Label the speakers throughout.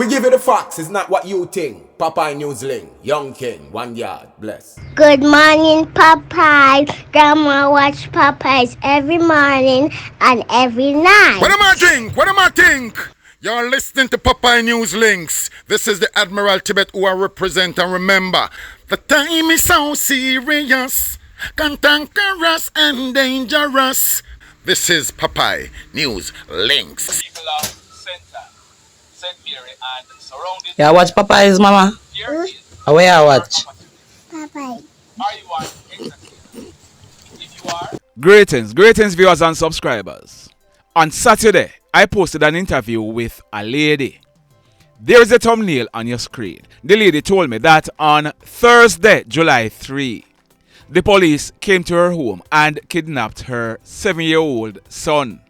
Speaker 1: We give you the facts, it's not what you think. Popeye Newsling, Young King, 1 yard, bless.
Speaker 2: Good morning, Popeye. Grandma watch Popeyes every morning and every night.
Speaker 3: What am I think? What am I think? You're listening to Popeye News Links. This is the Admiral Tibet who I represent, and remember, the time is so serious, cantankerous and dangerous. This is Popeye News Links.
Speaker 4: People of Center, St. Mary and surrounding.
Speaker 5: Yeah, watch Popeyes, mama.
Speaker 4: Here is
Speaker 5: Where I watch?
Speaker 2: Popeye.
Speaker 4: are you an executive? If you are,
Speaker 6: Greetings viewers and subscribers. On Saturday, I posted an interview with a lady. There is a thumbnail on your screen. The lady told me that on Thursday, July 3, the police came to her home and kidnapped her 7-year-old son.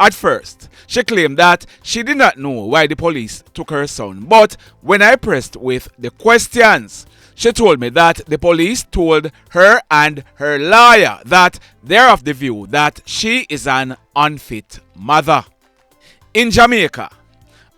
Speaker 6: At first, she claimed that she did not know why the police took her son, but when I pressed with the questions, she told me that the police told her and her lawyer that they're of the view that she is an unfit mother. In Jamaica,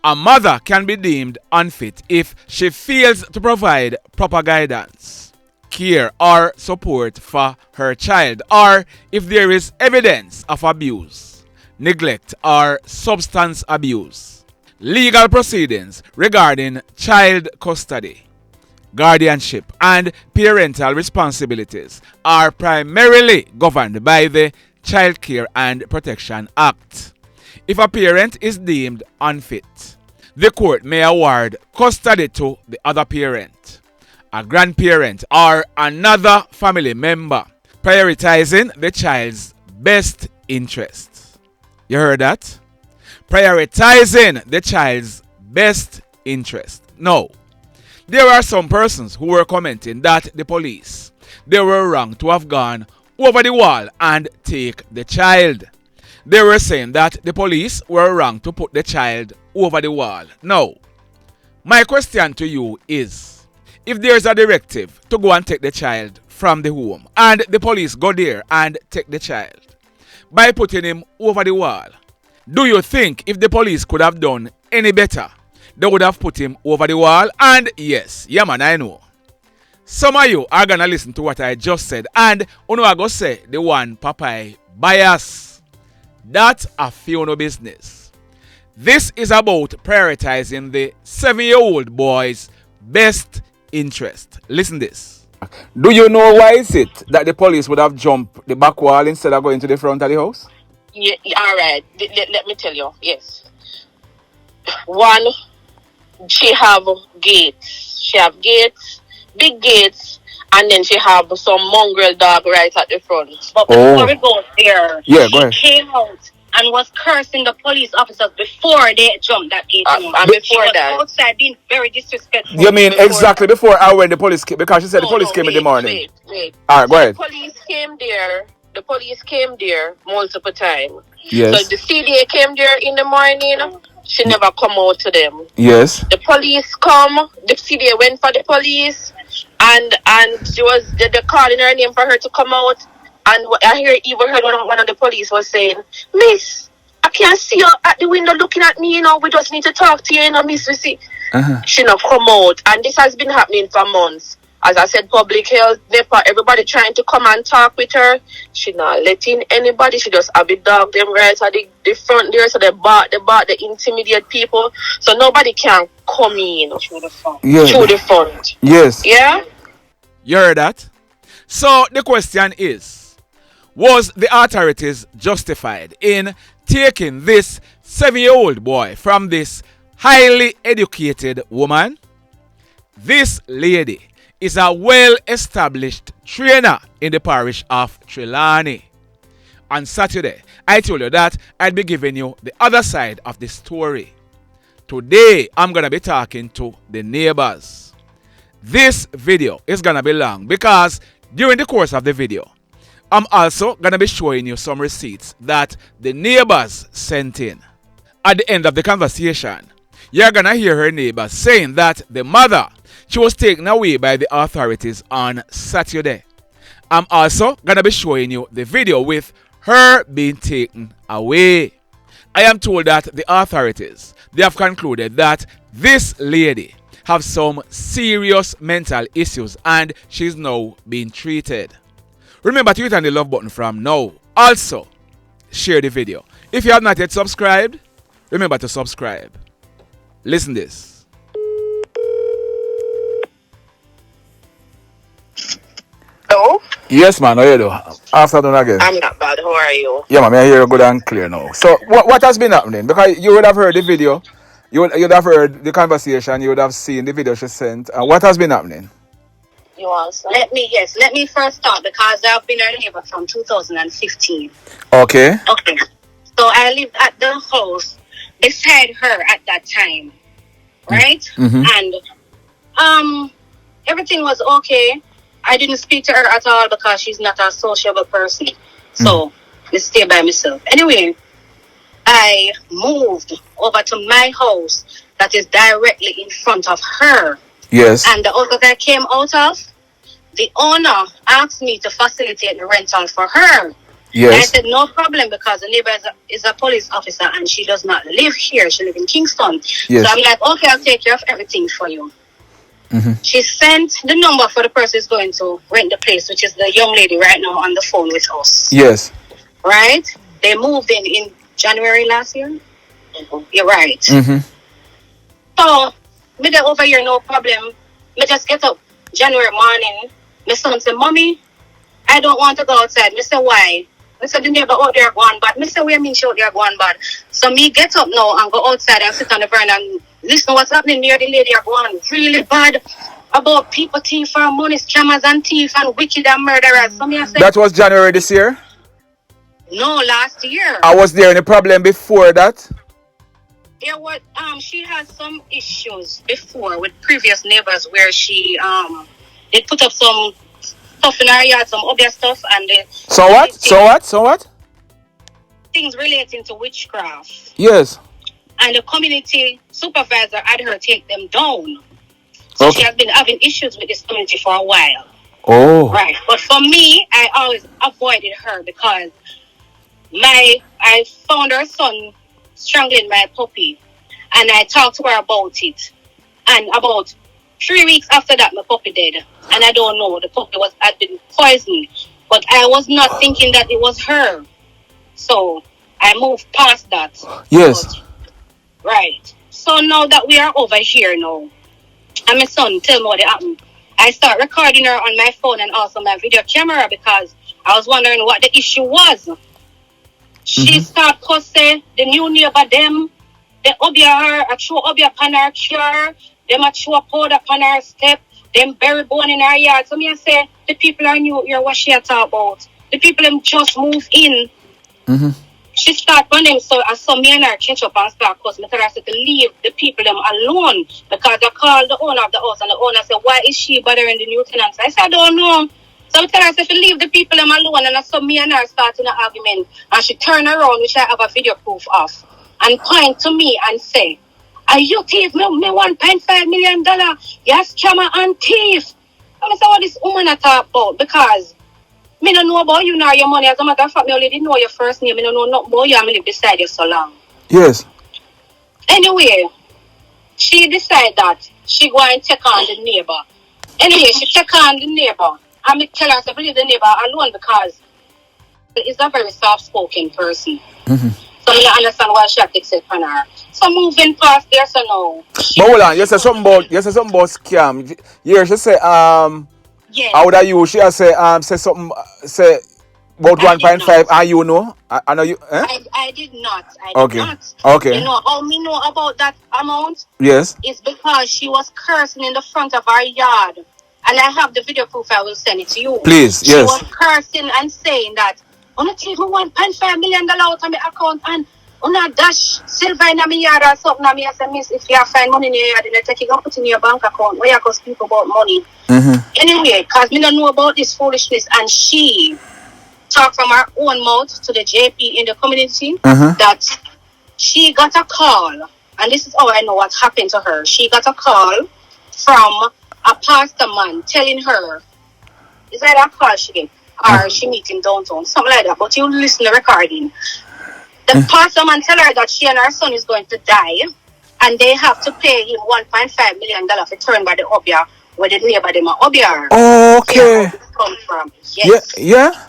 Speaker 6: a mother can be deemed unfit if she fails to provide proper guidance, care or support for her child, or if there is evidence of abuse, neglect or substance abuse. Legal proceedings regarding child custody, guardianship and parental responsibilities are primarily governed by the Child Care and Protection Act. If a parent is deemed unfit, the court may award custody to the other parent, a grandparent or another family member, prioritizing the child's best interest. You heard that? Prioritizing the child's best interest. No. There are some persons who were commenting that the police, they were wrong to have gone over the wall and take the child. They were saying that the police were wrong to put the child over the wall. Now, my question to you is, if there is a directive to go and take the child from the home and the police go there and take the child by putting him over the wall, do you think if the police could have done any better, they would have put him over the wall? And yes, yeah man, I know. Some of you are gonna listen to what I just said and you know I go say the one Popeye bias. That's a few no business. This is about prioritizing the 7-year-old boy's best interest. Listen this. Do you know why is it that the police would have jumped the back wall instead of going to the front of the house?
Speaker 7: Yeah, all right. Let me tell you. Yes. One, she have gates. She have gates, big gates, and then she have some mongrel dog right at the front.
Speaker 8: But before we go there,
Speaker 6: Yeah, go ahead.
Speaker 8: she came out and was cursing the police officers before they jumped that gate.
Speaker 7: And
Speaker 8: She
Speaker 7: before
Speaker 8: was
Speaker 7: that,
Speaker 8: outside being very disrespectful.
Speaker 6: You mean
Speaker 7: Before
Speaker 6: exactly before or when the police came? Because she said the police came in the morning.
Speaker 7: Wait.
Speaker 6: Alright, go ahead.
Speaker 7: The police came there. The police came there multiple times.
Speaker 6: Yes.
Speaker 7: So the CDA came there in the morning. She never come out to them.
Speaker 6: Yes.
Speaker 7: The police come. The CDA went for the police, and she was they calling her name for her to come out. And I heard one of the police was saying, "Miss, I can't see you at the window looking at me. You know, we just need to talk to you. You know, Miss, we see." She not come out, and this has been happening for months. As I said, public health, NEPA, everybody trying to come and talk with her. She not letting anybody. She just have the dog them right at the front there, so they intimidate people. So nobody can come in through the front.
Speaker 6: Yes.
Speaker 7: Yeah?
Speaker 6: You heard that? So the question is, was the authorities justified in taking this 7-year-old boy from this highly educated woman? This lady is a well-established trainer in the parish of Trelawney. On Saturday, I told you that I'd be giving you the other side of the story. Today, I'm going to be talking to the neighbors. This video is going to be long because during the course of the video, I'm also going to be showing you some receipts that the neighbors sent in. At the end of the conversation, you're going to hear her neighbor saying that the mother, she was taken away by the authorities on Saturday. I'm also going to be showing you the video with her being taken away. I am told that the authorities, they have concluded that This lady have some serious mental issues and she's now being treated. Remember to hit on the love button from now. Also, share the video. If you have not yet subscribed, remember to subscribe. Listen this.
Speaker 7: Hello?
Speaker 6: Yes, man. How you do? Afternoon again.
Speaker 7: I'm not bad. How are you?
Speaker 6: Yeah, man. I hear you good and clear now. So, what has been happening? Because you would have heard the video. You'd have heard the conversation. You would have seen the video she sent. And what has been happening?
Speaker 7: You also. Let me first start because I've been her neighbor from 2015.
Speaker 6: Okay.
Speaker 7: Okay. So I lived at the house beside her at that time. Right?
Speaker 6: Mm-hmm.
Speaker 7: And everything was okay. I didn't speak to her at all because she's not a sociable person. So I stay by myself. Anyway, I moved over to my house that is directly in front of her.
Speaker 6: Yes.
Speaker 7: And the house that I came out of, the owner asked me to facilitate the rental for her.
Speaker 6: Yes.
Speaker 7: I said no problem because the neighbor is a police officer and she does not live here. She lives in Kingston.
Speaker 6: Yes.
Speaker 7: So I'm like, okay, I'll take care of everything for you.
Speaker 6: Mm-hmm.
Speaker 7: She sent the number for the person who's going to rent the place, which is the young lady right now on the phone with us.
Speaker 6: Yes.
Speaker 7: Right? They moved in January last year. You're right.
Speaker 6: Mm-hmm.
Speaker 7: So, me there over here, no problem. Me just get up January morning. My son said, Mommy, I don't want to go outside. Me say, why? I said, the neighbor out there going bad. Me say, where mean she out there going bad? So me get up now and go outside and sit on the veranda and listen what's happening there. The lady are going really bad about people thief for money, scammers and thief and wicked and murderers. So me I said,
Speaker 6: That was January this year?
Speaker 7: no, last year.
Speaker 6: Was there any problem before that?
Speaker 7: Yeah, what she has some issues before with previous neighbors where she they put up some stuff in her yard, some obvious stuff, and they
Speaker 6: So what?
Speaker 7: Things relating to witchcraft.
Speaker 6: Yes.
Speaker 7: And the community supervisor had her take them down. So
Speaker 6: Okay.
Speaker 7: she has been having issues with this community for a while.
Speaker 6: Oh.
Speaker 7: Right. But for me, I always avoided her because I found her son strangling my puppy, and I talked to her about it. And about 3 weeks after that, my puppy died. And I don't know, the puppy had been poisoned. But I was not thinking that it was her. So I moved past that.
Speaker 6: Yes.
Speaker 7: But, right. So now that we are over here now, and my son tell me what happened, I start recording her on my phone and also my video camera because I was wondering what the issue was. She start cussing the new neighbor them. They obia her, I throw obia upon her car. Them a throw powder upon her step. Them bury bone in her yard. So me I say, the people are new here, what she a talk about. The people them just move in.
Speaker 6: Mm-hmm.
Speaker 7: She start running, so I saw me and her catch up and start cussing. I tell her to leave the people them alone because I called the owner of the house and the owner said, why is she bothering the new tenants? I said, I don't know. So I tell her to leave the people them alone, and I saw me and her starting an argument, and she turned around, which I have a video proof of, and point to me and say, are you thief? Me $1.5 million. Yes, scammer and thief. And I said, what this woman I talk about? Because me don't know about you nor your money. As a matter of fact, me already know your first name. Me don't know nothing about you. I live beside you so long.
Speaker 6: Yes.
Speaker 7: Anyway, she decided that she go and take on the neighbor. Anyway, she take on the neighbor. And me tell her to leave the neighbor alone because he's a very soft-spoken person.
Speaker 6: Mm-hmm.
Speaker 7: So I understand why she takes it from her. So moving past there, so now.
Speaker 6: But hold on, you say something about scam. Yeah, she say
Speaker 7: Yes.
Speaker 6: how would you? She say something say about 1.5. And you know? I know you. Eh?
Speaker 7: I did not.
Speaker 6: Okay.
Speaker 7: Not.
Speaker 6: Okay.
Speaker 7: You know how me know about that amount?
Speaker 6: Yes.
Speaker 7: It's because she was cursing in the front of our yard. And I have the video proof. I will send it to you.
Speaker 6: Please,
Speaker 7: she
Speaker 6: yes.
Speaker 7: Was cursing and saying that I'm gonna take me $1.5 million out of my account and I'm gonna dash silver in my yard or something. And I said, miss, if you find money in your yard, then take it and put in your bank account where you can speak about money.
Speaker 6: Mm-hmm.
Speaker 7: Anyway, because me don't know about this foolishness, and she talked from her own mouth to the JP in the community that she got a call, and this is how I know what happened to her. She got a call from a pastor man telling her, is that a call she get, or she meet him downtown, something like that, but you listen to the recording. The pastor man tell her that she and her son is going to die,
Speaker 8: and they have to pay him $1.5 million to turn by the Obia where the neighbor them are Obia.
Speaker 6: Oh, okay.
Speaker 8: Come from.
Speaker 6: Yeah,
Speaker 8: Yes.
Speaker 6: yeah.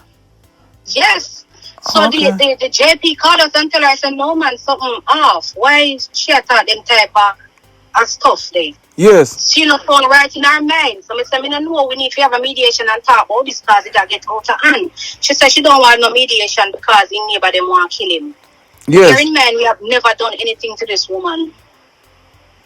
Speaker 8: Yes. So
Speaker 6: Okay.
Speaker 8: the JP called us and tell us, no man, something off. Why she thought them type of stuff there?
Speaker 6: Yes.
Speaker 8: She not found right in her mind. So I said, I don't know, we need to have a mediation and talk about this because it get out of hand. She said she don't want no mediation because his neighbor them want to kill him.
Speaker 6: Yes.
Speaker 8: Bear in mind, we have never done anything to this woman.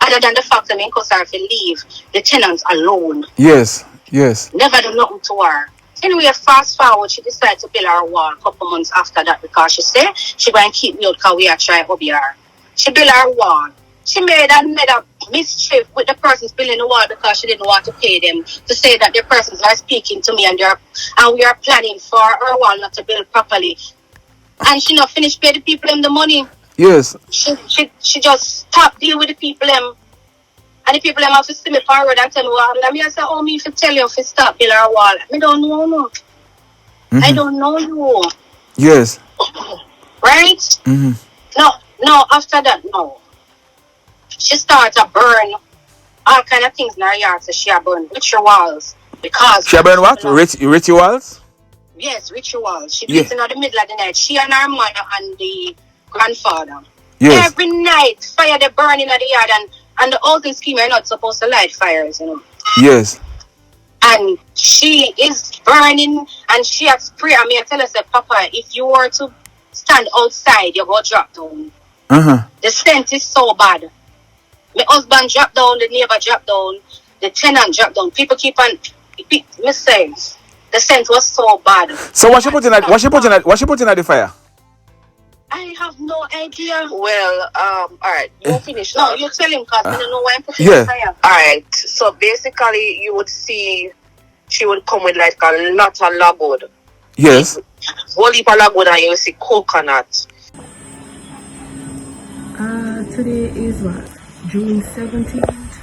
Speaker 8: Other than the fact that we cause her to leave the tenants alone.
Speaker 6: Yes. Yes.
Speaker 8: Never done nothing to her. Anyway, fast forward, she decided to build her wall a couple months after that because she said she going to keep me out because we are trying to be her. She built her wall. She made a mischief with the persons building the wall because she didn't want to pay them to say that the persons are speaking to me and we are planning for her wall not to build properly. And she not finished paying the people them the money.
Speaker 6: Yes.
Speaker 8: She just stopped deal with the people them. And the people them have to see me forward and tell me what happened. And me I say, oh, me if you tell you if you stop build her wall. I don't know no. I don't know you.
Speaker 6: Yes.
Speaker 8: Right?
Speaker 6: Mm-hmm.
Speaker 8: No, after that, no. She started to burn all kind of things in her yard. So she burned rituals. Because
Speaker 6: She burn what? Rituals?
Speaker 8: Yes, rituals. She did it in the middle of the night. She and her mother and the grandfather.
Speaker 6: Yes.
Speaker 8: Every night, fire they burn in the yard and the housing scheme are not supposed to light fires, you know.
Speaker 6: Yes.
Speaker 8: And she is burning and she has spray. I mean, I tell her, say, Papa, if you were to stand outside, you go drop down. The scent is so bad. My husband dropped down, the neighbor dropped down, the tenant dropped down. People keep on, me say, the scent was so bad.
Speaker 6: So what she put in at the fire?
Speaker 8: I have no idea.
Speaker 9: Well, alright, you finish
Speaker 8: No,
Speaker 9: now.
Speaker 8: you tell him because I don't know why I'm putting the fire.
Speaker 9: Alright, so basically you would see she would come with like a lot of logwood.
Speaker 6: Yes.
Speaker 9: Whole heap of logwood and you see coconut.
Speaker 10: Today is what? June 17th,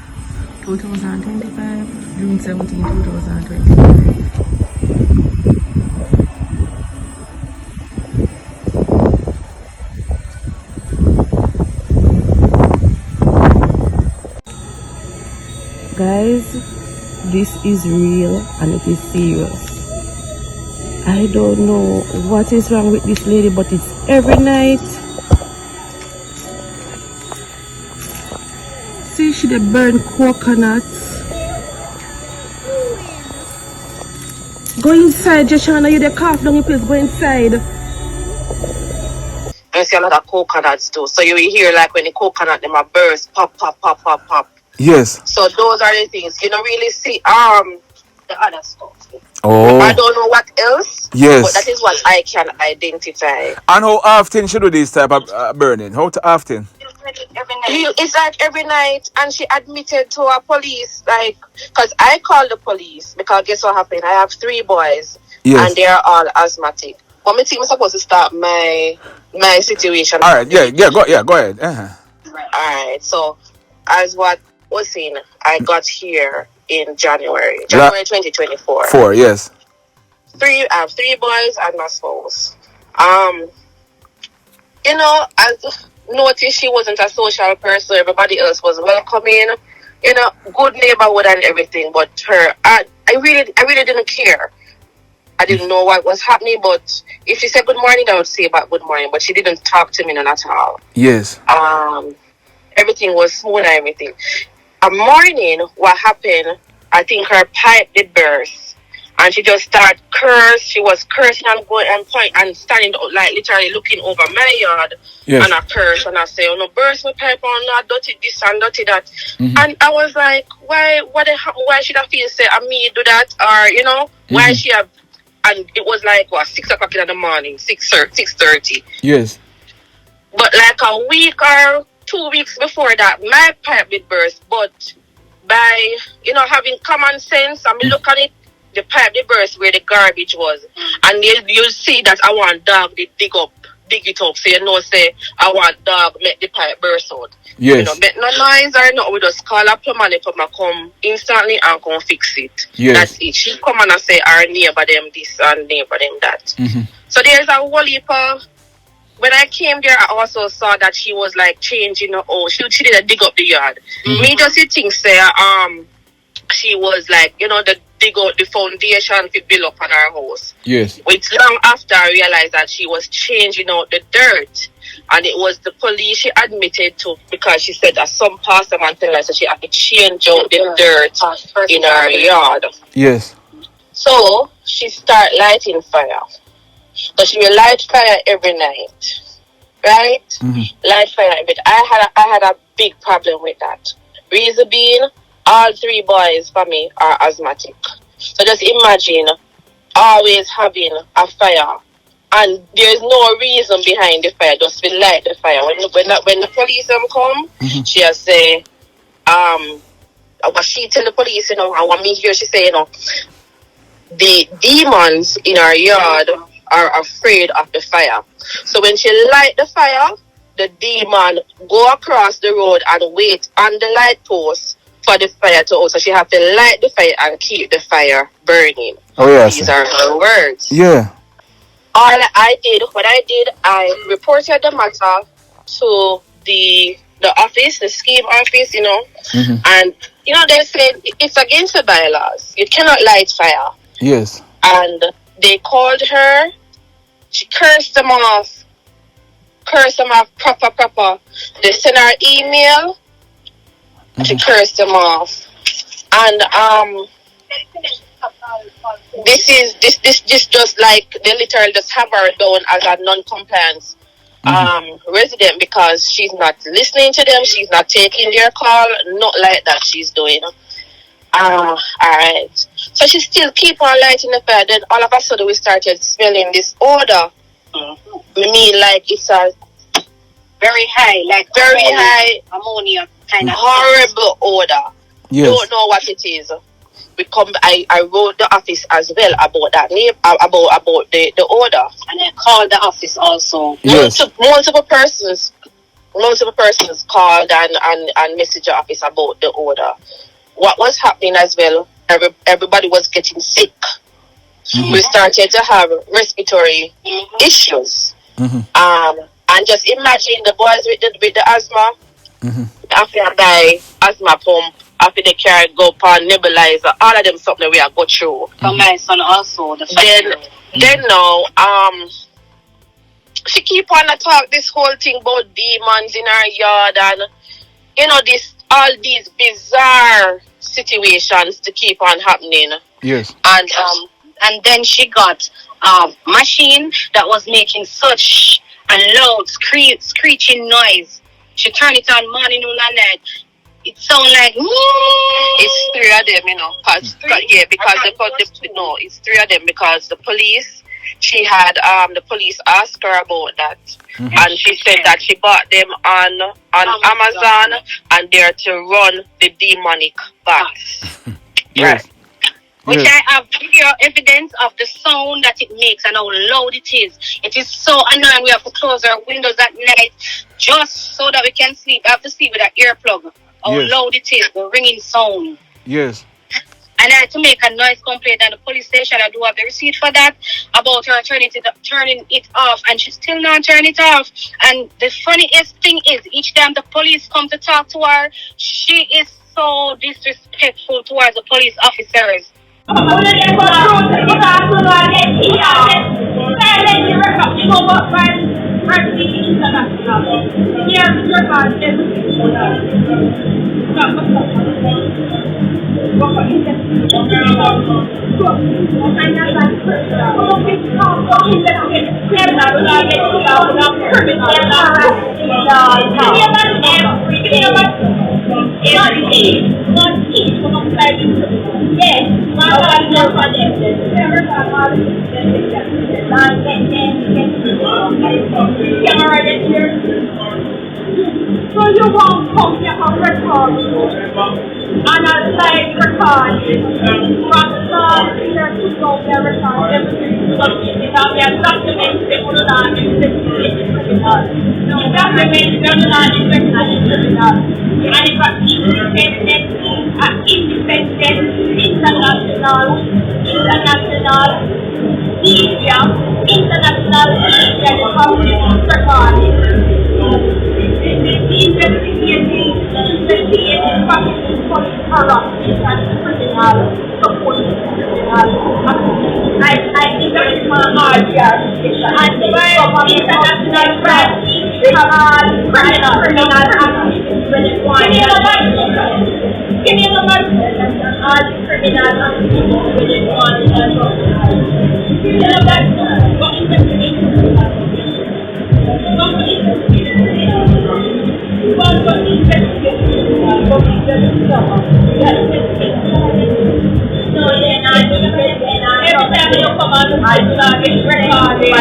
Speaker 10: 2025. June 17th, 2025. Guys, this is real and it is serious. I don't know what is wrong with this lady, but it's every night. See, she dey burn coconuts. Go inside, Joshana, you dey cough down your place, go inside.
Speaker 9: You see a lot of coconuts too. So you will hear like when the coconut them a burst, pop, pop, pop, pop, pop.
Speaker 6: Yes.
Speaker 9: So those are the things. You don't really see the other stuff.
Speaker 6: Oh.
Speaker 9: I don't know what else.
Speaker 6: Yes.
Speaker 9: But that is what I can identify.
Speaker 6: And how often she do this type of burning? How often?
Speaker 9: It's like every night, and she admitted to a police, like, because I called the police, because guess what happened? I have 3 boys,
Speaker 6: Yes.
Speaker 9: and they're all asthmatic. But me think I'm supposed to start my situation.
Speaker 6: All right, go ahead.
Speaker 9: Alright, so as what was seen, I got here in January 2024.
Speaker 6: 4, yes.
Speaker 9: I have 3 boys and my spouse. You know, as noticed she wasn't a social person. Everybody else was welcoming, you know, good neighborhood and everything. But I really didn't care. I didn't know what was happening. But if she said good morning, I would say about good morning. But she didn't talk to me none at all.
Speaker 6: Yes.
Speaker 9: Everything was smooth and everything. A morning, what happened? I think her pipe did burst. And she just started curse. She was cursing and going and point and standing like literally looking over my yard.
Speaker 6: Yes.
Speaker 9: And I curse and I say, oh no, burst my pipe on, not dirty this and dirty that. And I was like, why should I feel say I me do that? Or, you know, why she have, and it was like what, 6 o'clock in the morning, 6:30.
Speaker 6: Yes.
Speaker 9: But like a week or 2 weeks before that, my pipe did burst. But by, you know, having common sense, I mean, look at it, the pipe did burst where the garbage was. And you'll see that I want dog to dig it up. So you know, say, I want dog make the pipe burst out.
Speaker 6: Yes.
Speaker 9: You know, make no noise or not, we just call a plumber and the plumber come instantly and come fix it.
Speaker 6: Yes.
Speaker 9: That's it. She come and say, our neighbor them this and neighbor them that. So there's a whole heap of when I came there, I also saw that she was like changing her own. She did a dig up the yard. Me just think say she was like, the dig out the foundation to build up on her house.
Speaker 6: Yes.
Speaker 9: It's long after I realized that she was changing out the dirt. And it was the police she admitted to because she said that some pastor man tell her that she had to change out the dirt in her yard.
Speaker 6: Yes.
Speaker 9: So she started lighting fire. So she will light fire every night. Right? Light fire every night. I had a big problem with that. Reason being, all 3 boys for me are asthmatic. So just imagine always having a fire. And there's no reason behind the fire, just to light the fire. When the police come, she'll say, what she tell the police, and what me hear she say, the demons in our yard are afraid of the fire. So when she light the fire, the demon go across the road and wait on the light post for the fire to out. So she have to light the fire and keep the fire burning.
Speaker 6: Oh, yes.
Speaker 9: These are her words.
Speaker 6: Yeah.
Speaker 9: What I did, I reported the matter to the office, the scheme office, and, they said it's against the bylaws. You cannot light fire.
Speaker 6: Yes.
Speaker 9: And they called her. She cursed them off proper. They sent her email. She cursed them off. And, this just like they literally just have her down as a non-compliance resident because she's not listening to them, she's not taking their call, not like that she's doing. Alright. So she still keep on lighting the fire. Then all of a sudden we started smelling this odor. I mean, like it's a
Speaker 8: very high ammonia kind of
Speaker 9: horrible odor.
Speaker 6: Yes.
Speaker 9: Don't know what it is. I wrote the office as well about that name, about the order.
Speaker 8: And I called the office also.
Speaker 6: Yes.
Speaker 9: Multiple persons called and messaged the office about the order. What was happening as well, everybody was getting sick. We started to have respiratory issues. And just imagine the boys with the asthma, after I buy asthma pump, after they carry go upon nebulizer, all of them something we are go through.
Speaker 8: For my son also.
Speaker 9: Then now, she keep on to talk this whole thing about demons in her yard and all these bizarre situations to keep on happening.
Speaker 6: Yes.
Speaker 8: And then she got a machine that was making such a loud screeching noise. She turned it on morning, noon, and night. It sounds like
Speaker 9: it's 3 of them, because it's 3 of them because the police. She had the police ask her about that, and she said that she bought them on Amazon, and they're to run the demonic box.
Speaker 6: Yes.
Speaker 9: Right.
Speaker 8: Which I have video evidence of the sound that it makes and how loud it is. It is so annoying. We have to close our windows at night just so that we can sleep. I have to sleep with an earplug. How loud it is, the ringing sound.
Speaker 6: Yes.
Speaker 8: And I had to make a noise complaint at the police station. I do have the receipt for that, about her turning it off, and she still not turning it off. And the funniest thing is, each time the police come to talk to her, she is so disrespectful towards the police officers.
Speaker 11: So you won't come here for record, and I'll like record it. From the start here to go there record everything. Because we have documents that will not be criminal. No, documents that will not be criminal. And it's an independent, international media, international media, the public record. And the international crime, we have criminal acts when it wants criminal acts when it every time you come on the side, it's recorded.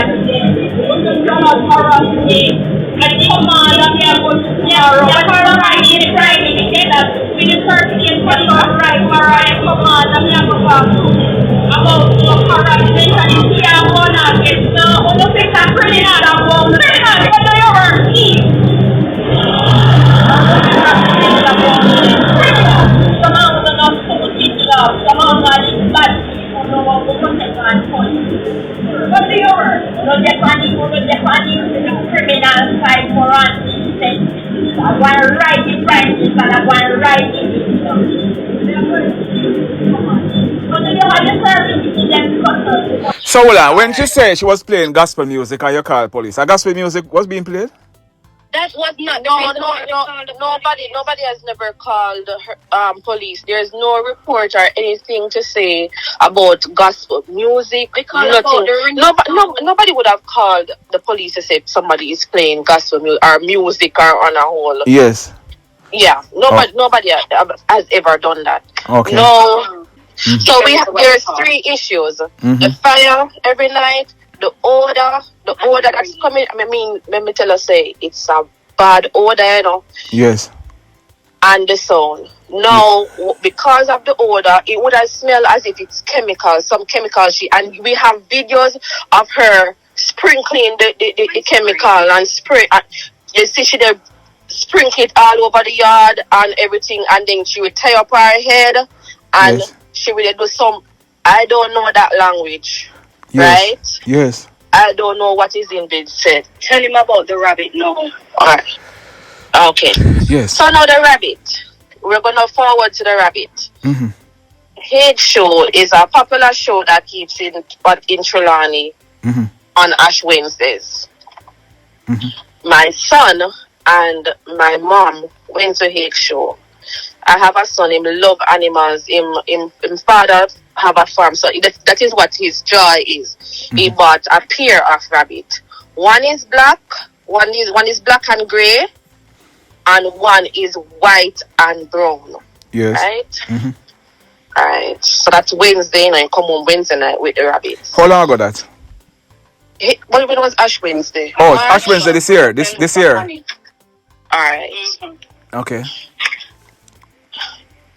Speaker 11: You're not harassing. And come on, I'm here for Friday, we get that. We the 30th for right, come on, I'm here for about harassment and you can't go on it. No, you think that criminal and wrong. Criminal, what do you work? Criminal. Some of them are supposed to be love. Some of them are bad. What do you work? No criminal side for us. I want to write it right, and I want to write it.
Speaker 6: So, hold on, when she said she was playing gospel music and you called police, a gospel music was being played?
Speaker 9: That was not. Nobody has never called police. There's no report or anything to say about gospel music. Nobody would have called the police to say somebody is playing gospel music or music or on a whole.
Speaker 6: Yes.
Speaker 9: Yeah. Nobody has ever done that.
Speaker 6: Okay.
Speaker 9: No. Mm-hmm. So there's three issues: the fire every night. The order that's coming, let me tell you, say, it's a bad order, you know.
Speaker 6: Yes.
Speaker 9: And the sound. Now, because of the odor, it would have smelled as if it's chemicals, some chemicals. And we have videos of her sprinkling the chemical and spray. And you see she did sprinkle it all over the yard and everything. And then she would tie up her head and she would do some, I don't know that language.
Speaker 6: Yes.
Speaker 9: Right?
Speaker 6: Yes.
Speaker 9: I don't know what is in being said. Tell him about the rabbit now. Alright. Okay.
Speaker 6: Yes.
Speaker 9: So now the rabbit. We're gonna forward to the rabbit.
Speaker 6: Mm-hmm.
Speaker 9: Head Show is a popular show that keeps in Trelawney on Ash Wednesdays. Mm-hmm. My son and my mom went to Head Show. I have a son, him love animals, him father have a farm, so that is what his joy is. Mm-hmm. He bought a pair of rabbit. One is black, one is black and grey, and one is white and brown.
Speaker 6: Yes.
Speaker 9: Right?
Speaker 6: Mm-hmm.
Speaker 9: Alright. So that's Wednesday night. Come on Wednesday night with the rabbits.
Speaker 6: How long ago that?
Speaker 9: When was Ash Wednesday?
Speaker 6: Oh, Ash Wednesday this year. This year.
Speaker 9: Alright.
Speaker 6: Okay.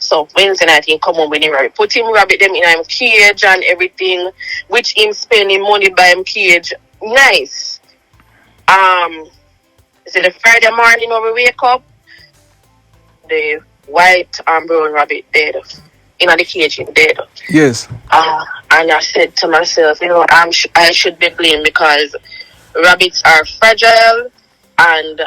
Speaker 9: So Wednesday night he come on with the rabbit. Put him rabbit them in him cage and everything, which him spending money by him cage. Nice. So the Friday morning when we wake up, the white and brown rabbit dead. In the cage in dead.
Speaker 6: Yes.
Speaker 9: And I said to myself, you know, I should be blamed because rabbits are fragile and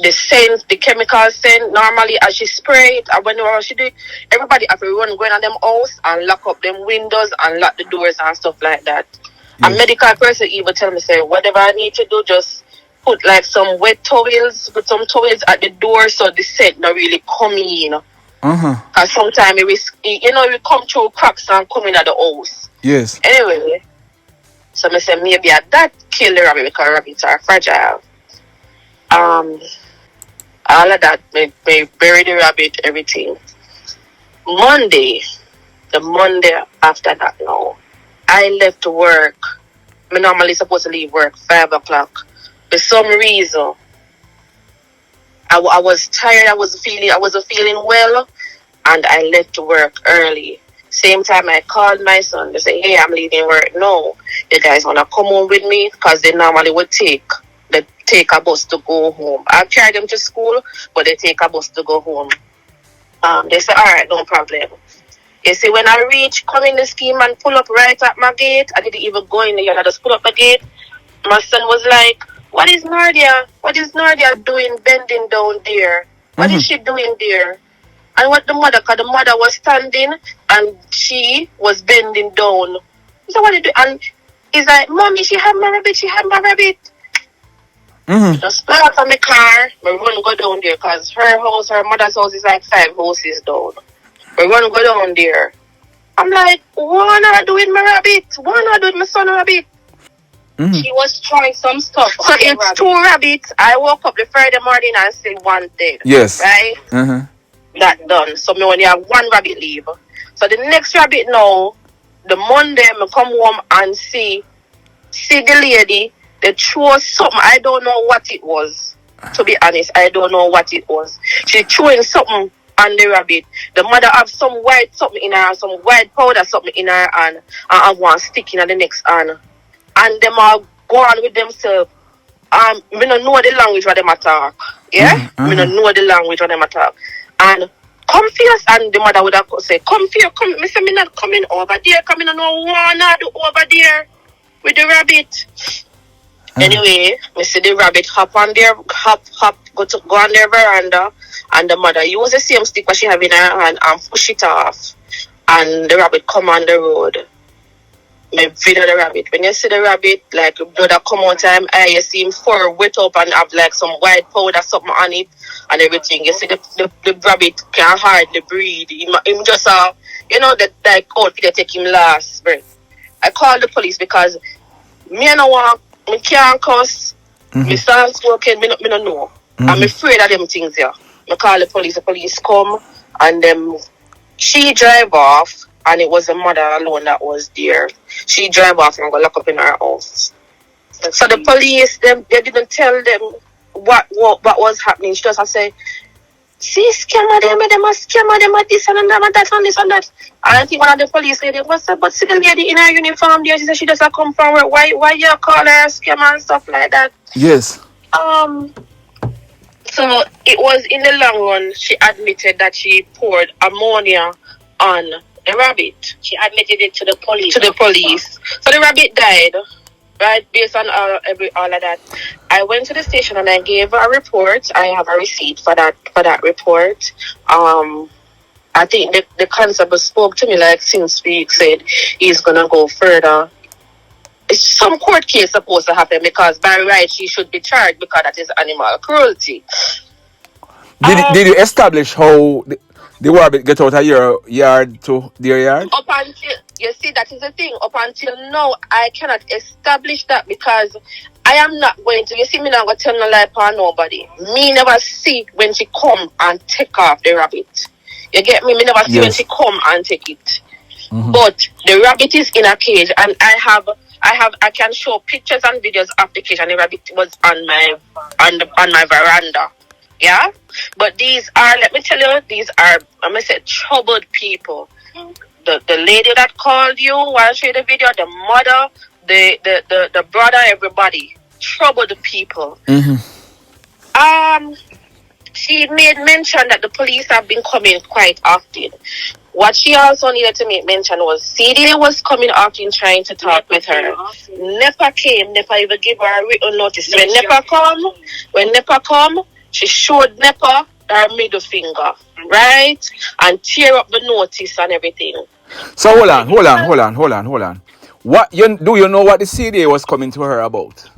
Speaker 9: the scent, the chemical scent, normally as she spray it, and whenever she do it, everybody have to run going on them house and lock up them windows and lock the doors and stuff like that. Yes. A medical person even tell me, say, whatever I need to do, just put like some wet towels, put some towels at the door so the scent not really come in. Because sometimes it come through cracks and come in at the house.
Speaker 6: Yes.
Speaker 9: Anyway, so I said maybe that kill the rabbit because rabbits are fragile. All of that, they bury the rabbit, everything. The Monday after that now, I left work. I'm normally supposed to leave work 5 o'clock. For some reason, I was tired, I wasn't feeling well, and I left work early. Same time I called my son to say, hey, I'm leaving work. No, you guys want to come home with me? Because they normally would take a bus to go home. I carry them to school, but they take a bus to go home. They say, all right, no problem. You see, when I come in the scheme and pull up right at my gate, I didn't even go in the yard, I just pull up the gate. My son was like, what is Nardia doing bending down there? What is she doing there? And what because the mother was standing and she was bending down. So what did you do? And
Speaker 7: He's like, Mommy, she had my rabbit, she had my rabbit.
Speaker 6: Mm-hmm.
Speaker 7: Just pull out of my car, we run go down there, because her mother's house is like 5 houses down. We run go down there. I'm like, what am I doing my rabbit? What am I doing my son rabbit?
Speaker 6: Mm-hmm.
Speaker 8: She was trying some stuff.
Speaker 7: So it's rabbit. 2 rabbits. I woke up the Friday morning and say 1 dead.
Speaker 6: Yes.
Speaker 7: Right?
Speaker 6: Mm-hmm.
Speaker 7: That done. So me only have 1 rabbit leave. So the next rabbit now, the Monday, I come home and see the lady, they throw something. I don't know what it was. To be honest, I don't know what it was. She throwing something on the rabbit. The mother have some white something in her, some white powder something in her hand, and have one stick in the next hand. And them all go on with themselves. We don't know the language what them talk. Yeah? We don't know the language what them talk. And come fierce, and the mother would have say, come here, come. Me say, me not coming over there, coming on no one over there with the rabbit. Anyway, we see the rabbit hop on there, go on their veranda, and the mother use the same stick that she have in her hand and push it off. And the rabbit come on the road. Me video the rabbit. When you see the rabbit, like blood that come out time, you see him fur wet up and have like some white powder something on it and everything. You see the rabbit can hardly breathe. Him just that like outfit they take him last breath. I called the police because me can't cuss. Me start smoking, me no know. I'm afraid of them things here. I call the police come and she drive off. And it was the mother alone that was there. She drive off and go lock up in her house. So the police, they didn't tell them what was happening. She just say, see, scammer them a scammer them at this and that and this and that. And I think one of the police lady was said, but see the lady in her uniform there, she said she just come from work. Why you call her a scammer and stuff like that?
Speaker 6: Yes.
Speaker 7: So it was in the long run, she admitted that she poured ammonia on the rabbit.
Speaker 8: She admitted it to the police.
Speaker 7: So the rabbit died, right? Based on all of that. I went to the station and I gave a report. I have a receipt for that report. I think the constable spoke to me like since week said he's gonna go further. It's some court case supposed to happen because by right she should be charged because that is animal cruelty.
Speaker 6: Did you establish how the rabbit get out of your yard to their yard?
Speaker 7: Up until, you see, that is the thing. Up until now, I cannot establish that because I am not going to, you see, me not going to tell no lie for nobody. Me never see when she come and take off the rabbit. You get me? Me never see when she come and take it. But the rabbit is in a cage and I can show pictures and videos of the cage and the rabbit was on my veranda. Yeah, but these are, let me tell you, these are, I'm gonna say, troubled people. The lady that called you while I show you the video, the mother, the brother, everybody, troubled people. She made mention that the police have been coming quite often. What she also needed to make mention was CD was coming often trying to talk with her. NEPA came, NEPA even give her a written notice. When NEPA come, she showed NEPA her middle finger, right? And tear up the notice and everything.
Speaker 6: So hold on. Do you know what the CDA was coming to her about?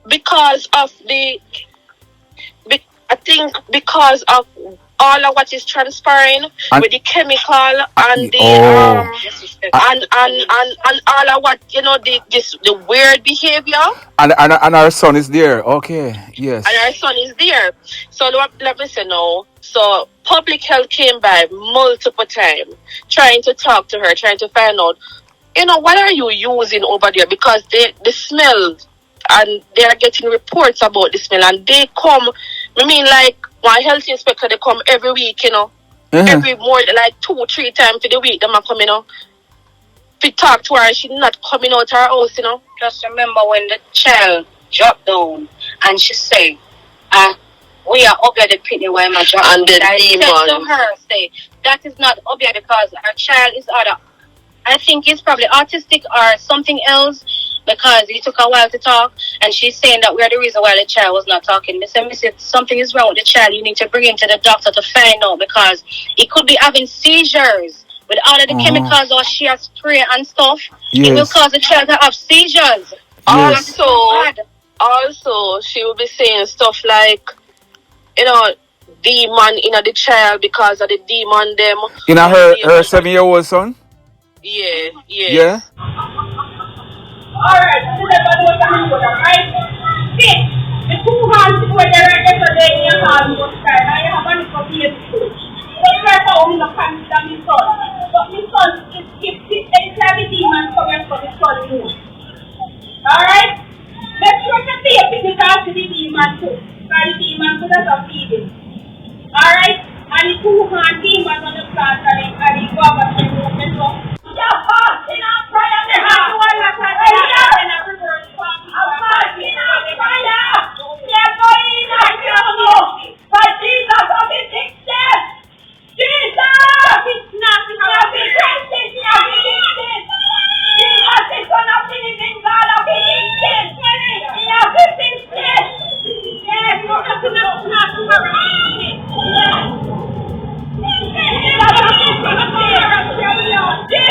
Speaker 7: Because of I think because of all of what is transpiring with the chemical and the and all of what the weird behavior.
Speaker 6: And our son is there. Okay, yes.
Speaker 7: And our son is there. So let me say no. So public health came by multiple times, trying to talk to her, trying to find out, what are you using over there? Because the smell, and they are getting reports about the smell, and they come. I mean, like, my health inspector, they come every week, every more, like 2-3 times in the week, they are coming, to talk to her, she's not coming out her house,
Speaker 8: Just remember when the child dropped down, and she said, we are up at the pit where my job.
Speaker 7: And the
Speaker 8: I said to her, say, that is not up here because our child is I think it's probably autistic or something else, because it took a while to talk, and she's saying that we're the reason why the child was not talking. Miss, something is wrong with the child. You need to bring him to the doctor to find out, because he could be having seizures with all of the chemicals or she has spray and stuff, it will
Speaker 6: Yes.
Speaker 8: cause the child to have seizures.
Speaker 6: Yes.
Speaker 9: Also, she will be saying stuff like, demon in the child because of the demon them.
Speaker 6: In her 7-year-old son?
Speaker 9: Yeah.
Speaker 6: Yeah?
Speaker 11: Alright, so that's what was happening, right? See, the two hands were there yesterday in your hand was time. Now you have one for PS2. So first of all, I'm not consider my son. But my son is anytime the demon comes from his son too. Alright? Make sure to see if you can see the demon too. Because the demon could have feeding. Alright? And the two hand demon on the plant and the guava tree movement up. Yeah, fasting and prayer. They have to worry about that. And every word fasting and prayer. They're going in and you. But Jesus of his success. Jesus is nothing of his success. Jesus is son of the living God of his success. He has his success. Yes, you have to know not to harass me. Yes.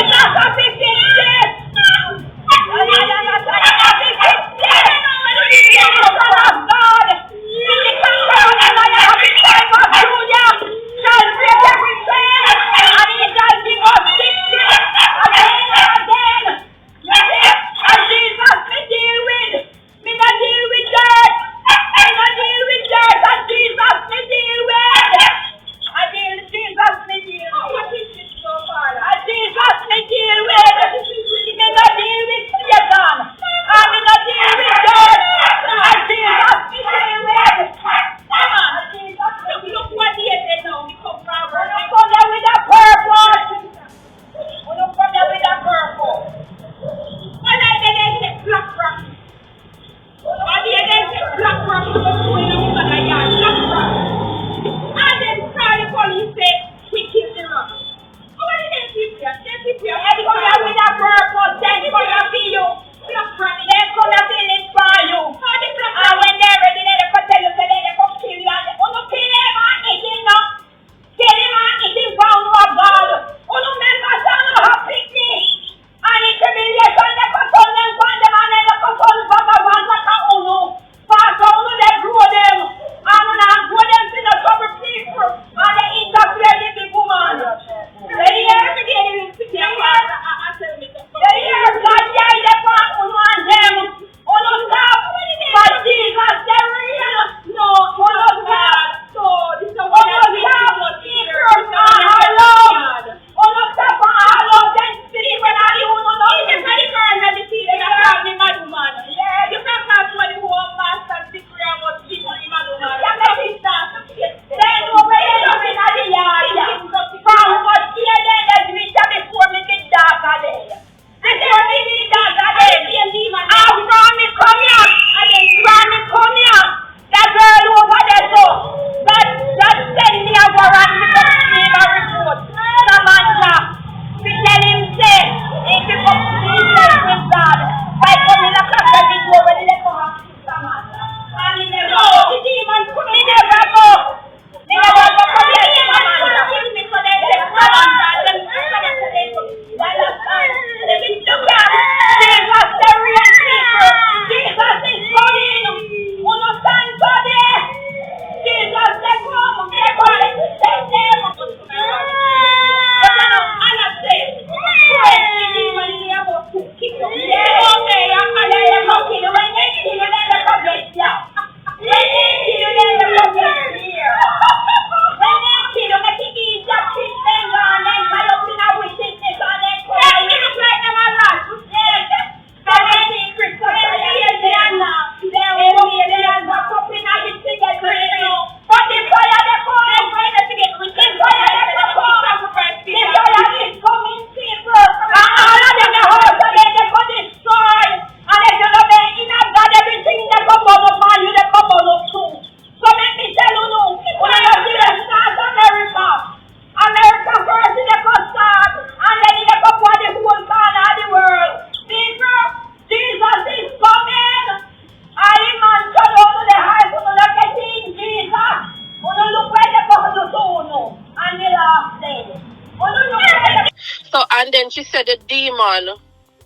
Speaker 7: And then she said the demon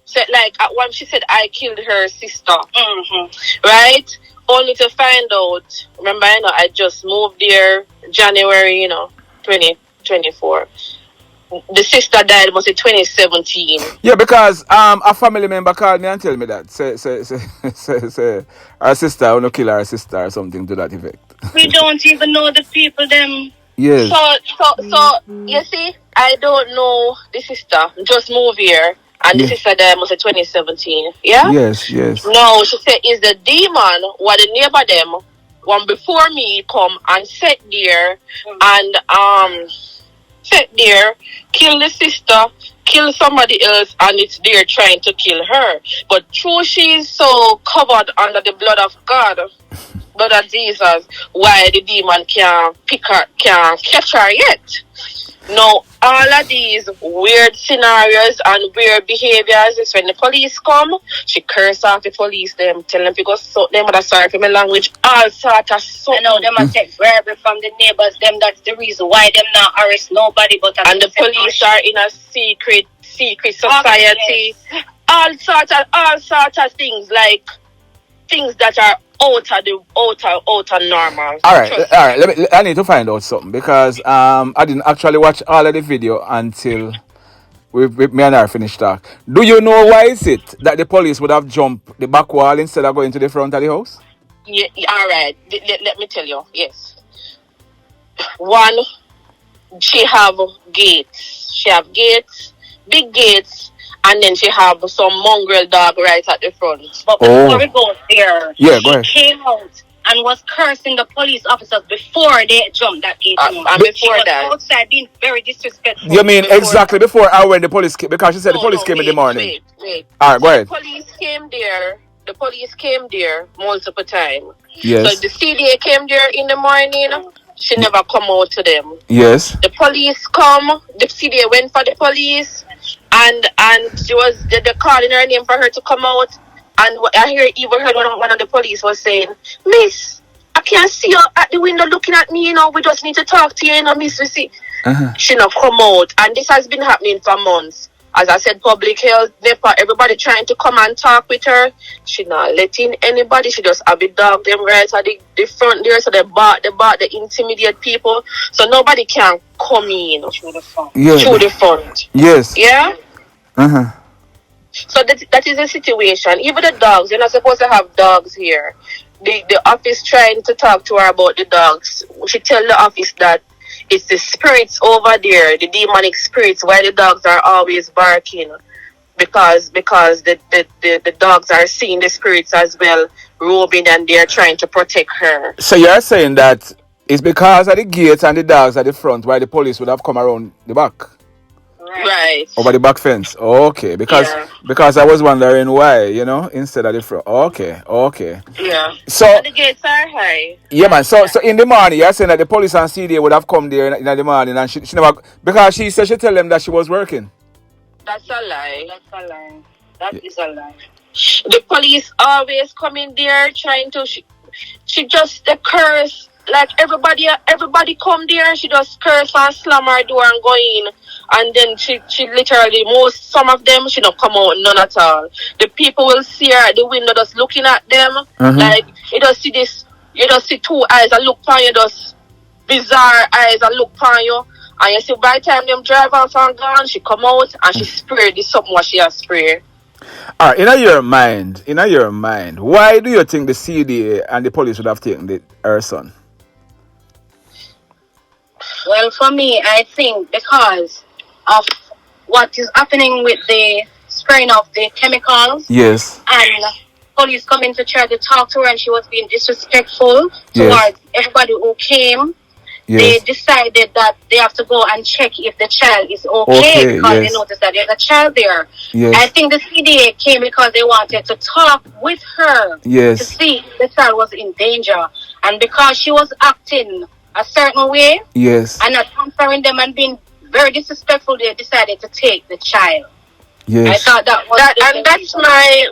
Speaker 7: said, like, at one she said, I killed her sister. Right? Only to find out, remember, I just moved there January, 2024. The sister died was in 2017.
Speaker 6: Yeah, because a family member called me and tell me that. Say her sister wanna kill her sister or something to that effect.
Speaker 8: We don't even know the people them.
Speaker 6: Yes.
Speaker 7: So you see, I don't know the sister. Just moved here. And the sister died was in 2017. Yeah?
Speaker 6: Yes.
Speaker 7: No, she said it's the demon what the neighbor them one before me come and sit there and sit there, kill the sister, kill somebody else, and it's there trying to kill her. But true, she's so covered under the blood of God, blood of Jesus, why the demon can't catch her yet. Now, all of these weird scenarios and weird behaviors is when the police come, she curse off the police, them, tell them to go suck them, but sorry for my language, all sort of suck.
Speaker 8: I know them and take bribery from the neighbors, them, that's the reason why them not arrest nobody but...
Speaker 7: And the police are in a secret society. All sorts of things, like things that are out of normal.
Speaker 6: All right. I need to find out something because I didn't actually watch all of the video until me and her finished talk. Do you know why is it that the police would have jumped the back wall instead of going to the front of the house?
Speaker 7: Yeah, all right. Let me tell you. Yes. One, she have gates. Big gates. And then she have some mongrel dog right at the front.
Speaker 8: But before we go there,
Speaker 6: go ahead.
Speaker 8: She came out and was cursing the police officers before they jumped that gate.
Speaker 7: And before that,
Speaker 8: outside being very disrespectful.
Speaker 6: You mean exactly before when the police came? Because she said the police came in the morning.
Speaker 7: Wait.
Speaker 6: All right, go ahead.
Speaker 7: The police came there multiple times.
Speaker 6: Yes.
Speaker 7: So the CDA came there in the morning. She never come out to them.
Speaker 6: Yes.
Speaker 7: The police come. The CDA went for the police. And she was the calling her name for her to come out, and I heard one of the police was saying, "Miss, I can't see you at the window looking at me. We just need to talk to you, Miss. You see." She not come out, and this has been happening for months. As I said, public health, NEPA, everybody trying to come and talk with her. She not letting anybody. She just have the dog them right at the front there, so they intimidate people, so nobody can come in through the front.
Speaker 6: Yes.
Speaker 7: Yeah. So that is the situation. Even the dogs, you're not supposed to have dogs here. The office trying to talk to her about the dogs. She tell the office that it's the spirits over there, the demonic spirits, why the dogs are always barking. Because the dogs are seeing the spirits as well roaming, and they're trying to protect her.
Speaker 6: So you're saying that it's because of the gates and the dogs at the front why the police would have come around the back?
Speaker 7: Right.
Speaker 6: Over the back fence. Okay. Because I was wondering why, instead of the front. Okay.
Speaker 7: Yeah.
Speaker 6: So
Speaker 7: the gates are high.
Speaker 6: Yeah, man. So in the morning, you're saying that the police and CDA would have come there in the morning, and she never, because she said she tell them that she was working.
Speaker 7: That's a lie. That is a lie. The police always come in there trying to. She just curse. Like everybody come there, she just curse and slam her door and go in. And then she literally, some of them, she don't come out, none at all. The people will see her at the window just looking at them. Like, you just see this, you just see two eyes that look upon you, just bizarre eyes that look upon you. And you see by the time them drive off and gone, she come out and she spray this something what she has sprayed.
Speaker 6: Alright, in your mind, why do you think the CDA and the police would have taken her son?
Speaker 8: Well, for me, I think because of what is happening with the spraying of the chemicals.
Speaker 6: Yes.
Speaker 8: And police coming to try to talk to her, and she was being disrespectful towards everybody who came. Yes. They decided that they have to go and check if the child is okay because they noticed that there's a child there.
Speaker 6: Yes.
Speaker 8: I think the CDA came because they wanted to talk with her to see if the child was in danger. And because she was acting a certain way and not answering them and being very disrespectful, they decided to take the child.
Speaker 6: Yes.
Speaker 8: I thought that was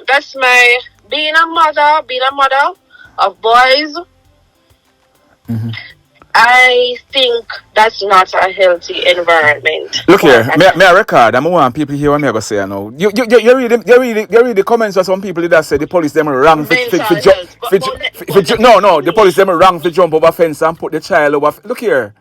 Speaker 7: that's my being a mother of boys.
Speaker 9: I think that's not a healthy environment.
Speaker 6: Look here, me a record. I'm want people here what me I go say now. You read the comments of some people that say the police them wrong the police them wrong for jump over fence and put the child over. Look here,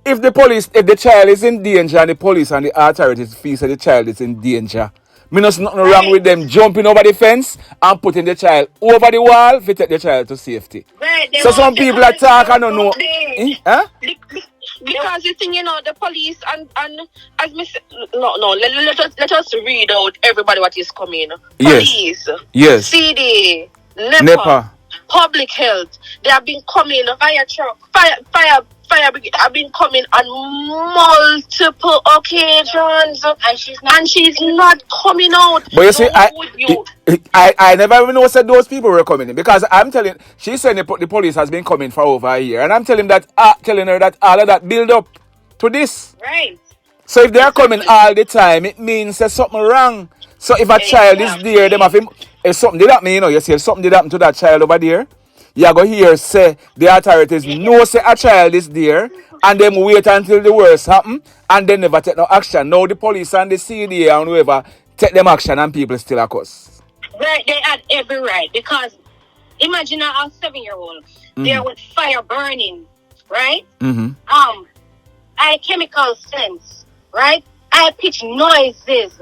Speaker 6: if the child is in danger and the police and the authorities feel that the child is in danger, there's nothing wrong with them jumping over the fence and putting the child over the wall to take the child to safety. So some people attack and don't know. Huh?
Speaker 9: Because the thing, the police and as me say, let us read out everybody what is coming. Police,
Speaker 6: yes.
Speaker 9: CD, NEPA, public health. They have been coming, fire truck, fire brigade have been coming on multiple occasions, and she's not coming out.
Speaker 6: But you see, I never even know said those people were coming in, because I'm telling, she said the police has been coming for over a year, and I'm telling her that all of that build up to this.
Speaker 8: Right.
Speaker 6: So if they are coming all the time, it means there's something wrong. So if a child is there, them have him. If something did happen, you see, if something did happen to that child over there, you go here say the authorities know say a child is there, and them wait until the worst happen, and they never take no action. Now the police and the CDA and whoever take them action, and people still a cuss.
Speaker 8: Right, they had every right, because imagine a 7-year-old there with fire burning, right? I chemical sense, right? I pitch noises.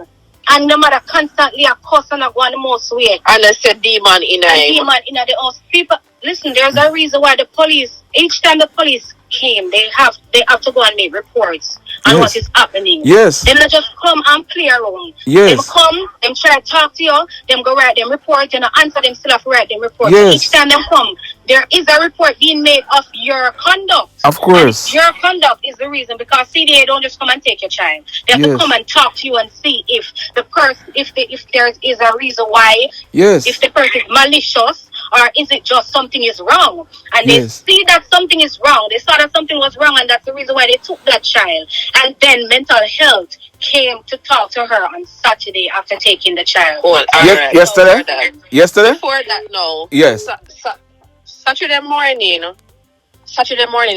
Speaker 8: And the mother constantly a cuss and a go on the most way.
Speaker 9: And I said demon in
Speaker 8: the house. People, listen, there's a reason why the police, each time the police came, they have to go and make reports on what is happening.
Speaker 6: Yes.
Speaker 8: Them not just come and play around.
Speaker 6: Yes.
Speaker 8: Them come, them try to talk to you, them go write them report, and answer them still have to write them report.
Speaker 6: Yes.
Speaker 8: Each time them come, there is a report being made of your conduct.
Speaker 6: Of course.
Speaker 8: And your conduct is the reason, because CDA don't just come and take your child. They have to come and talk to you and see if the person, if there is a reason why, if the person is malicious, or is it just something is wrong? And they see that something is wrong. They saw that something was wrong, and that's the reason why they took that child. And then mental health came to talk to her on Saturday after taking the child.
Speaker 9: Well,
Speaker 6: yesterday?
Speaker 9: Before that, no.
Speaker 6: Yes.
Speaker 9: Saturday morning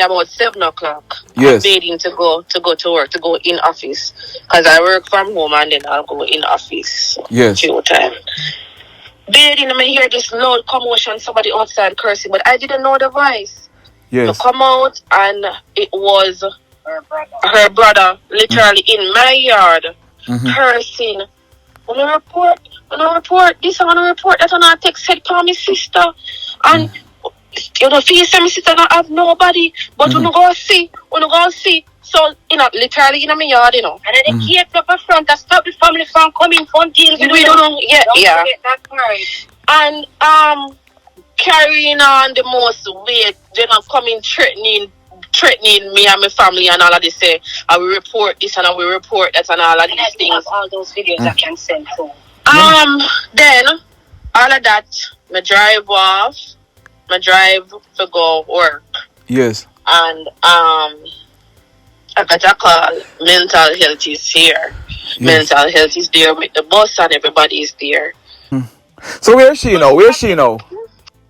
Speaker 9: about 7 o'clock.
Speaker 6: Yes.
Speaker 9: I'm waiting to go to work, to go in office, because I work from home and then I'll go in office.
Speaker 6: Yes.
Speaker 9: Time. Bathing, I hear this loud commotion, somebody outside cursing, but I didn't know the voice.
Speaker 6: Yes.
Speaker 9: To come out, and it was her brother literally in my yard, cursing. I'm gonna report this, I'm gonna report that, and I text said to my sister, and feel my sister don't have nobody, but we go see. So, literally in my yard, And then the gate up in front to stop the family from coming from deals. Yeah. That's right. And carrying on the most weight, coming threatening me and my family and all of this. Say, I will report this and I will report that and all of these things.
Speaker 8: All those videos I can send to.
Speaker 9: Then all of that, I drive off. I drive to go work.
Speaker 6: Yes.
Speaker 9: And I got a call. Mental health is here. Yes. Mental health is there with the bus and everybody is there.
Speaker 6: So where is she now?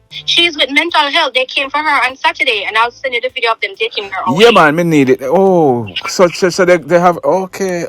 Speaker 8: She's with mental health. They came for her on Saturday, and I'll send you the video of them taking her away.
Speaker 6: Yeah, man, me need it. Oh, so they have okay.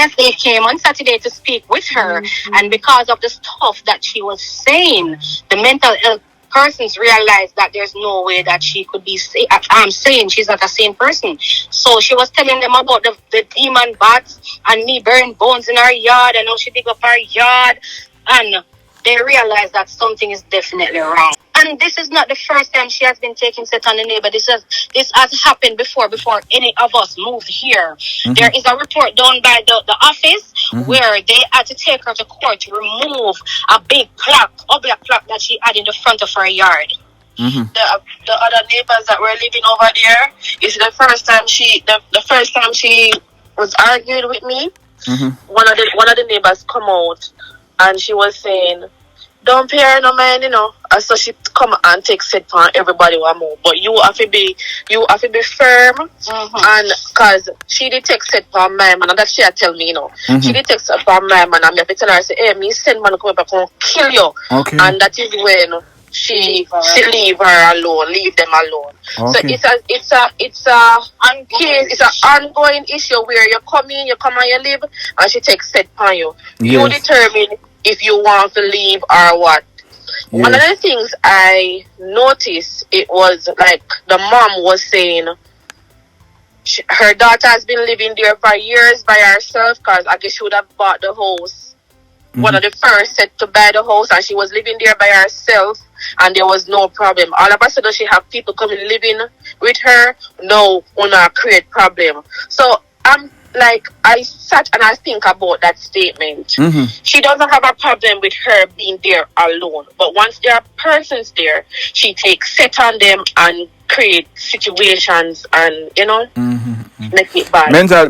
Speaker 8: Yes, they came on Saturday to speak with her, and because of the stuff that she was saying, the mental health persons realized that there's no way that she could be sane. She's not a sane person. So she was telling them about the demon bats and me burying bones in her yard, and how she dig up her yard, and they realized that something is definitely wrong. And this is not the first time she has been taking set on the neighbor. This has happened before any of us moved here. There is a report done by the office where they had to take her to court to remove a big ugly clock that she had in the front of her yard. The other neighbors that were living over there, is the first time she was arguing with me. One of the neighbors come out and she was saying, "Don't pay her no mind, you know." And so she come and take set on everybody one more. But you have to be firm, and cause she did take set on my man, and that she had tell me, you know. She did take set on my man, and I have to tell her, say, "Hey, me send man come up and kill you."
Speaker 6: Okay.
Speaker 8: And that is when she leave her alone, leave them alone.
Speaker 6: Okay.
Speaker 8: So it's an ongoing issue where you come and you live, and she takes set on you.
Speaker 6: Yes.
Speaker 8: You determine if you want to leave or what.
Speaker 6: Yes.
Speaker 8: One of the things I noticed, it was like the mom was saying her daughter has been living there for years by herself, because I guess she would have bought the house. One of the first set to buy the house, and she was living there by herself, and there was no problem. All of a sudden she have people coming living with her. No, wanna create problem. So I sat and I think about that statement. She doesn't have a problem with her being there alone, but once there are persons there, she takes set on them and create situations, and make it bad.
Speaker 6: Mental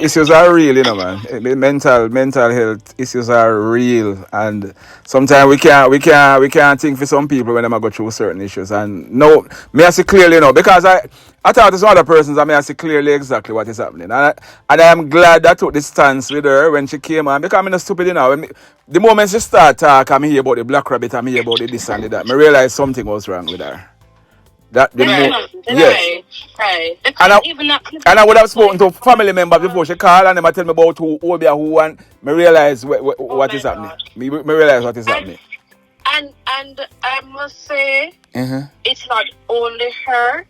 Speaker 6: issues are real, you know, man. Mental health issues are real, and sometimes we can't think for some people when they go through certain issues. And no, me I see clearly, you know, because I talk to some other persons, and I see clearly exactly what is happening, and I am glad I took the stance with her when she came on, because I'm not stupid, you know. The moment she start talking, I'm here about the black rabbit, I'm here about the this and that, I realized something was wrong with her. Right. And I would have spoken to family members before she called, and them tell me about who, and me realize what is happening. Me realize what is happening.
Speaker 8: And I must say, it's not only her.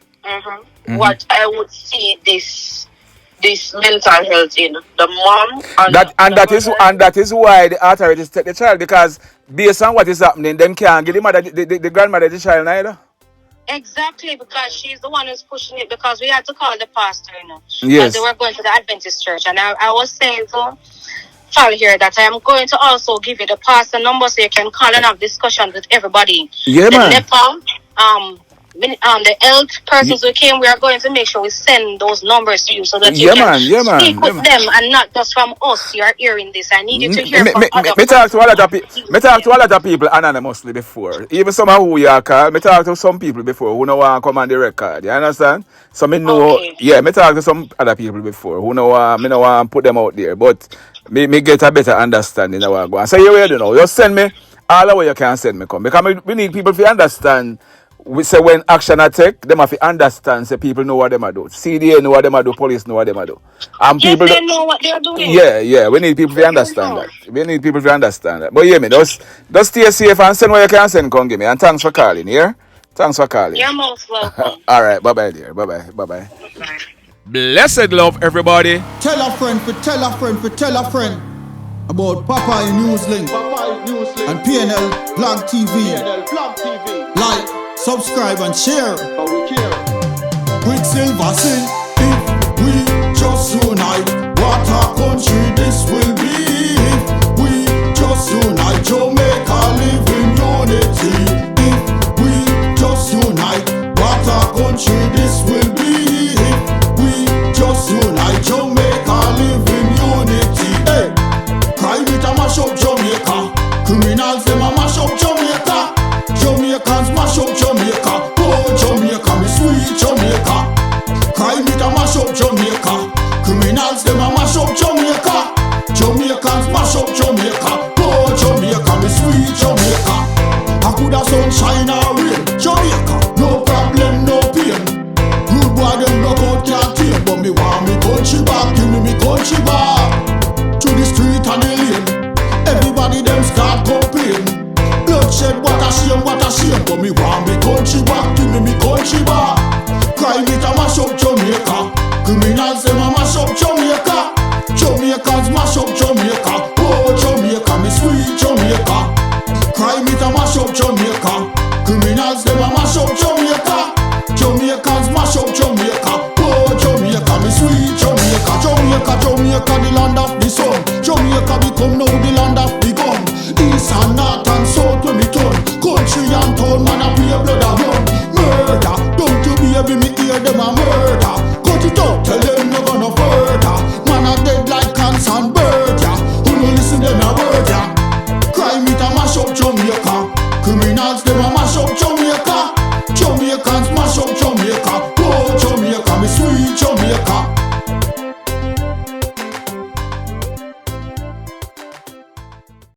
Speaker 8: What I would see this mental health in the mom, and
Speaker 6: that is why the authorities take the child, because based on what is happening, them can't give the grandmother the child neither.
Speaker 8: Exactly, because she's the one who's pushing it, because we had to call the pastor, you know.
Speaker 6: Yes.
Speaker 8: Because they were going to the Adventist church, and I was saying to Paul here that I am going to also give you the pastor number so you can call and have discussions with everybody.
Speaker 6: Yeah,
Speaker 8: the
Speaker 6: man.
Speaker 8: NEPA, the health persons who came, we are going to make sure we send those numbers to you so that you can speak with them, and not just from us. You are hearing this. I need you to hear from other
Speaker 6: me talk to a lot of people anonymously before. Even some who you call, me talk to some people before who know want to come on the record. You understand? So me know, me talk to some other people before who know me no want to put them out there, but me get a better understanding of what go on. So you already know. Just send me all the way you can send me come, because we need people to understand. We say when action attack, them have to understand. Say people know what them do. CDA know what them do. Police know what them do. And people
Speaker 8: they know what they're doing.
Speaker 6: Yeah. We need people to understand that. But yeah, me just stay safe and send what you can send. Come give me. And thanks for calling. Yeah. Thanks for calling.
Speaker 8: You're most welcome.
Speaker 6: All right. Bye dear. Bye.
Speaker 12: Blessed love, everybody.
Speaker 13: Tell a friend about Popeye Newslink and PNL Blog TV. Like, subscribe and share. Quicksilver sing, if we just unite, what a country this will be. If we just unite, Jamaica live in unity. If we just unite, what a country this will be. If we just unite, Jamaica live in unity. Hey, crime it a mash up Jamaica. Criminals them a mash up Jamaica. Jamaicans mash up Jamaica. Oh Jamaica, me sweet Jamaica. Crime it Jamaica the land of the sun. Jamaica become now the land of the gun. East and north and south when me turn. Country and town, man, I pay blood a run. Murder, don't you baby me hear them a murder. Cut it out, tell them no gonna further. Man a dead like cans and bird, yeah. Who no listen them a word, yeah. Crime it a mash up Jamaica. Criminals them a mash up Jamaica. Jamaicans mash up Jamaica.